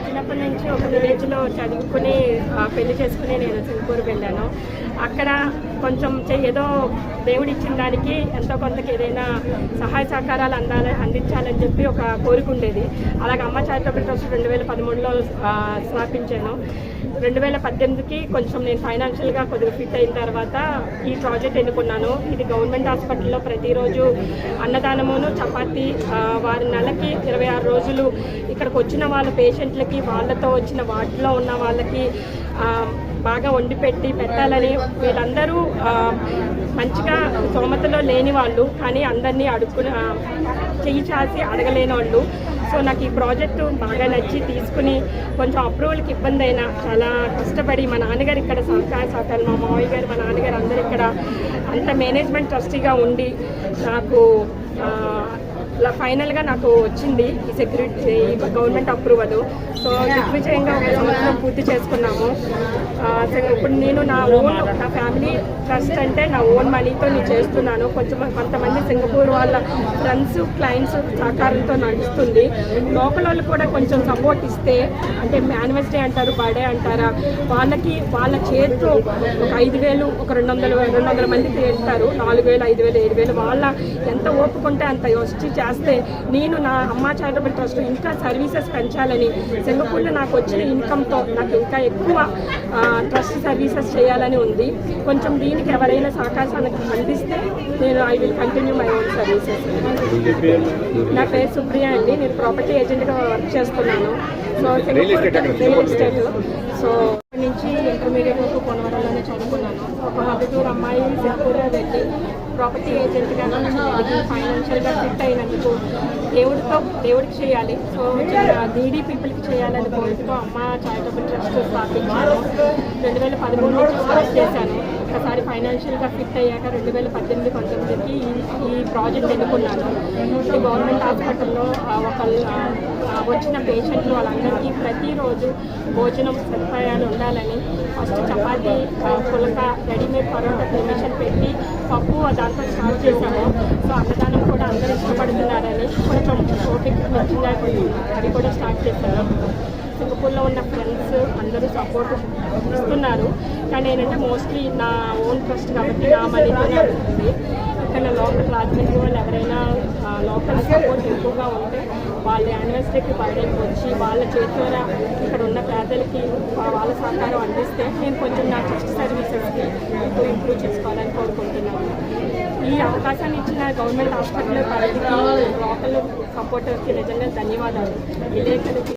చిన్నప్పటి నుంచి ఒక విలేజ్లో చదువుకుని పెళ్లి చేసుకుని నేను సింగపూర్ వెళ్ళాను. అక్కడ కొంచెం ఏదో దేవుడు ఇచ్చిన దానికి ఎంతో కొంతకి ఏదైనా సహాయ సహకారాలు అందించాలని చెప్పి ఒక కోరిక ఉండేది. అలాగే అమ్మ చారిటబుల్ ట్రస్ట్ 2013లో స్థాపించాను. 2018కి కొంచెం నేను ఫైనాన్షియల్గా కొద్దిగా ఫిట్ అయిన తర్వాత ఈ ప్రాజెక్ట్ ఎన్నుకున్నాను. ఇది గవర్నమెంట్ హాస్పిటల్లో ప్రతిరోజు అన్నదానమును చపాతీ వారి నెలకి 26 రోజులు ఇక్కడికి వచ్చిన వాళ్ళ పేషెంట్లకి వాళ్ళతో వచ్చిన వార్డులో ఉన్న వాళ్ళకి బాగా వండి పెట్టాలని. వీళ్ళందరూ మంచిగా స్తోమతలో లేని వాళ్ళు, కానీ అందరినీ చెయ్యి చాసి అడగలేని వాళ్ళు. సో నాకు ఈ ప్రాజెక్టు బాగా నచ్చి తీసుకుని కొంచెం అప్రూవల్కి ఇబ్బంది అయినా చాలా కష్టపడి మా నాన్నగారు ఇక్కడ సహకారాలు మా మావయ్య గారు మా నాన్నగారు అందరూ ఇక్కడ అంత మేనేజ్మెంట్ ట్రస్టీగా ఉండి నాకు ఫైనల్గా నాకు వచ్చింది ఈ సెక్యూరిటీ గవర్నమెంట్ అప్రూవల్. సో దిగ్విజయంగా ఒక సంవత్సరం పూర్తి చేసుకున్నాము. ఇప్పుడు నేను నా ఫ్యామిలీ ట్రస్ట్ అంటే నా ఓన్ మనీతో నేను చేస్తున్నాను. కొంతమంది సింగపూర్ వాళ్ళ ఫ్రెండ్స్ క్లయింట్స్ సహకారంతో నడుస్తుంది. లోకల్ వాళ్ళు కూడా కొంచెం సపోర్ట్ ఇస్తే, అంటే యానివర్సరీ అంటారు, బర్త్డే అంటారా, వాళ్ళ చేతితో ఒక 5,000 ఒక 200 మందికి వెళ్తారు. 4,000 5,000 7,000 వాళ్ళ ఎంత ఓపుకుంటే అంత వచ్చి చేస్తే నేను నా అమ్మ చారిటబుల్ ట్రస్ట్ ఇంకా సర్వీసెస్ పెంచాలని, సింగపూర్లో నాకు వచ్చిన ఇన్కమ్తో నాకు ఇంకా ఎక్కువ ట్రస్ట్ సర్వీసెస్ చేయాలని ఉంది. కొంచెం దీనికి ఎవరైనా సహకారానికి అందిస్తే నేను I will continue my own services. నా పేరు సుప్రియ అండి. నేను ప్రాపర్టీ ఏజెంట్గా వర్క్ చేస్తున్నాను. So real estate. సో నుంచి ఇంటర్మీడియట్ వరకు కొనవరంలోనే చదువుకున్నాను. ఒక మద్దతూరు అమ్మాయి సింగపూర్ వెళ్ళి ప్రాపర్టీ ఏజెంట్గా ఫైనాన్షియల్గా ఫిట్ అయినందుకు దేవుడికి చేయాలి. సో నీడీ పీపుల్కి చేయాలని కోరికతో అమ్మ చారిటబుల్ ట్రస్ట్ స్థాపించాను. 2013 నుంచి స్టార్ట్ చేశాను. ఒకసారి ఫైనాన్షియల్గా ఫిట్ అయ్యాక 2018-19కి ఈ ప్రాజెక్ట్ ఎన్నుకున్నాను. ఈ గవర్నమెంట్ హాస్పిటల్లో వచ్చిన పేషెంట్లు వాళ్ళందరికీ ప్రతిరోజు భోజనం సదుపాయాలు ఉండాలని first chapati phulka readymade parotta machine పెట్టి పప్పు దాంతో స్టార్ట్ చేశాము. సో అన్నదానం కూడా అందరూ ఇష్టపడుతున్నారని కొంచెం ఓపిక మంచిగా అది కూడా స్టార్ట్ చేశాను. సింగపూర్లో ఉన్న ఫ్రెండ్స్ అందరూ సపోర్ట్ ఇస్తున్నారు. కానీ ఏంటంటే మోస్ట్లీ నా ఓన్ ట్రస్ట్ కాబట్టి నా మనీతోనే ఉంటుంది. ఇక్కడ లోకల్ రాజమండ్రి వాళ్ళు ఎవరైనా లోకల్ సపోర్ట్ ఎక్కువగా ఉంటే వాళ్ళ యానివర్సరీకి బర్త్డేకి వచ్చి వాళ్ళ చేతిలో ఇక్కడ ఉన్న పేదలకి వాళ్ళ సహకారం అందిస్తే నేను కొంచెం నా ట్రస్ట్ సర్వీసెస్కి ఇంప్రూవ్ చేసుకోవాలని కోరుకుంటున్నాను. ఈ అవకాశాన్ని ఇచ్చిన గవర్నమెంట్ హాస్పిటల్ పరిధికి లోకల్ సపోర్టర్స్కి నిజంగా ధన్యవాదాలు. విలేకరులకి